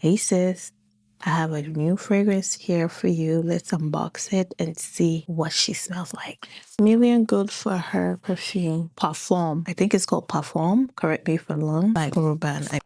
Hey sis, I have a new fragrance here for you. Let's unbox it and see what she smells like. Million good for her perfume, Parfum. I think it's called Parfum. Correct me if I'm wrong. By Rabanne.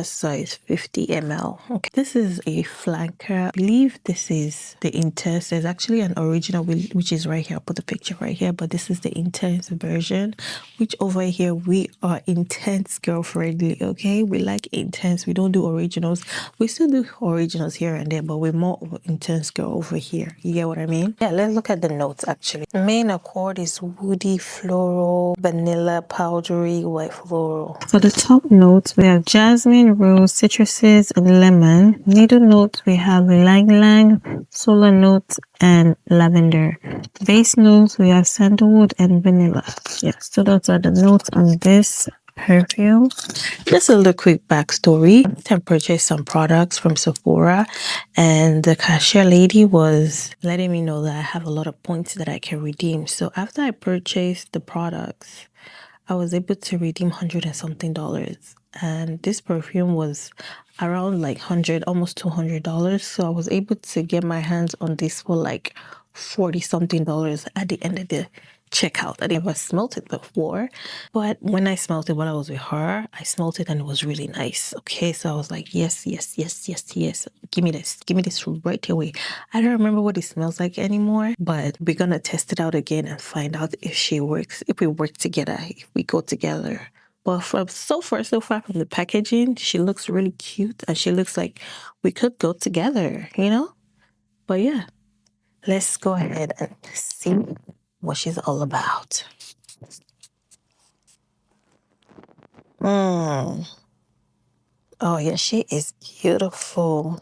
Size 50 ml. Okay, this is a flanker. I believe this is the intense. There's actually an original which is right here. I'll put the picture right here, but this is the intense version, which over here we are intense girl friendly. Okay, we like intense. We don't do originals. We still do originals here and there, but we're more intense girl over here. You get what I mean? Yeah, let's look at the notes actually. Main accord is woody, floral, vanilla, powdery, white floral. For the top notes, we have jasmine, rose, citruses, and lemon. Middle notes, we have ylang-ylang, solar notes, and lavender. Base notes, we have sandalwood and vanilla. Yes, so those are the notes on this perfume. Just a little quick backstory. I purchased some products from Sephora, and the cashier lady was letting me know that I have a lot of points that I can redeem. So after I purchased the products, I was able to redeem $100 and something. And this perfume was around like 100, almost $200. So I was able to get my hands on this for like 40 something dollars at the end of the checkout. I never smelt it before, but when I smelt it while I was with her, I smelt it and it was really nice. Okay, so I was like, yes, yes, yes, yes, yes. Give me this right away. I don't remember what it smells like anymore, but we're gonna test it out again and find out if she works, if we work together, if we go together. But from so far from the packaging, she looks really cute and she looks like we could go together, you know? But yeah, let's go ahead and see what she's all about. Oh yeah, she is beautiful.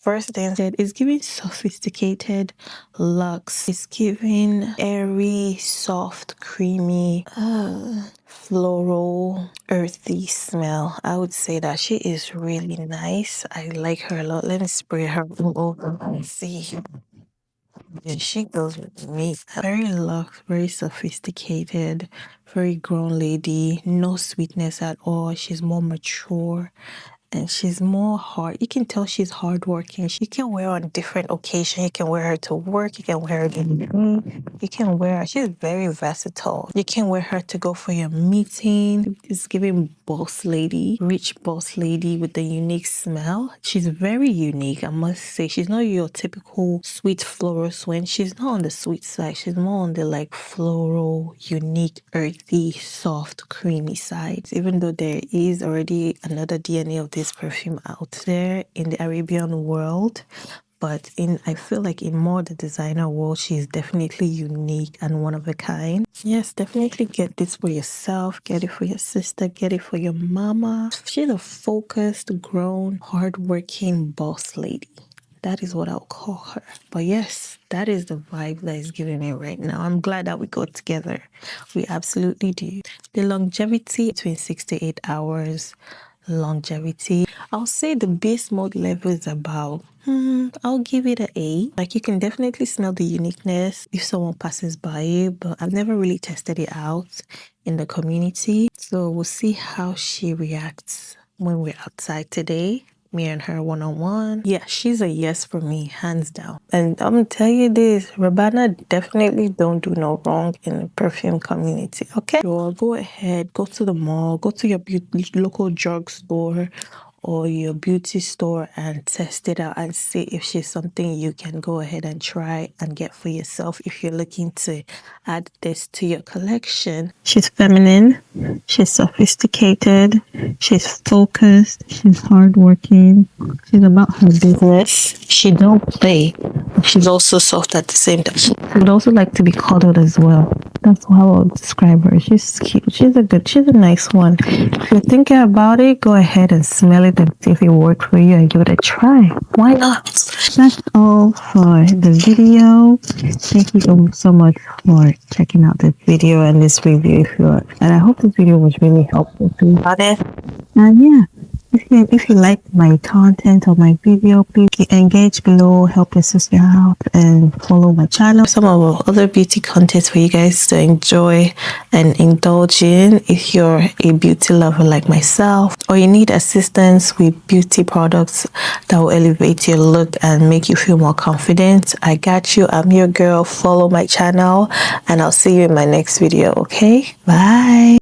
First thing said, it's giving sophisticated luxe. It's giving airy, soft, creamy, floral, earthy smell. I would say that she is really nice. I like her a lot. Let me spray her all over and see. Yeah, she goes with me. Very luxe, very sophisticated, very grown lady. No sweetness at all. She's more mature and she's more hard. You can tell she's hardworking. You can wear her on different occasions. You can wear her to work. You can wear her to you can wear her. She's very versatile. You can wear her to go for your meeting. It's giving boss lady, rich boss lady with the unique smell. She's very unique, I must say. She's not your typical sweet floral swen. She's not on the sweet side. She's more on the like floral, unique, earthy, soft, creamy side. Even though there is already another DNA of this perfume out there in the Arabian world, but I feel like in more the designer world, she's definitely unique and one of a kind. Yes, definitely get this for yourself, get it for your sister, get it for your mama. She's a focused, grown, hardworking boss lady. That is what I'll call her. But yes, that is the vibe that is giving me right now. I'm glad that we go together. We absolutely do. The longevity between 6 to 8 hours. Longevity. I'll say the base mode level is about, I'll give it an A. Like you can definitely smell the uniqueness if someone passes by it, but I've never really tested it out in the community. So we'll see how she reacts when we're outside today. Me and her one-on-one. Yeah, she's a yes for me, hands down. And I'm gonna tell you this, Rabanne definitely don't do no wrong in the perfume community, okay? So go ahead, go to the mall, go to your local drugstore or your beauty store and test it out and see if she's something you can go ahead and try and get for yourself if you're looking to add this to your collection. She's feminine, she's sophisticated, she's focused, she's hardworking, she's about her business. She don't play. She's also soft at the same time. She would also like to be cuddled as well. That's how I'll describe her. She's cute. She's a nice one. If you're thinking about it, go ahead and smell it and see if it worked for you and give it a try. Why not? That's all for the video. Thank you so much for checking out this video and this review. And I hope this video was really helpful for you. And yeah, If you like my content or my video, please engage below, help your sister out, and follow my channel. Some of our other beauty content for you guys to enjoy and indulge in if you're a beauty lover like myself, or you need assistance with beauty products that will elevate your look and make you feel more confident. I got you. I'm your girl. Follow my channel, and I'll see you in my next video. Okay, bye.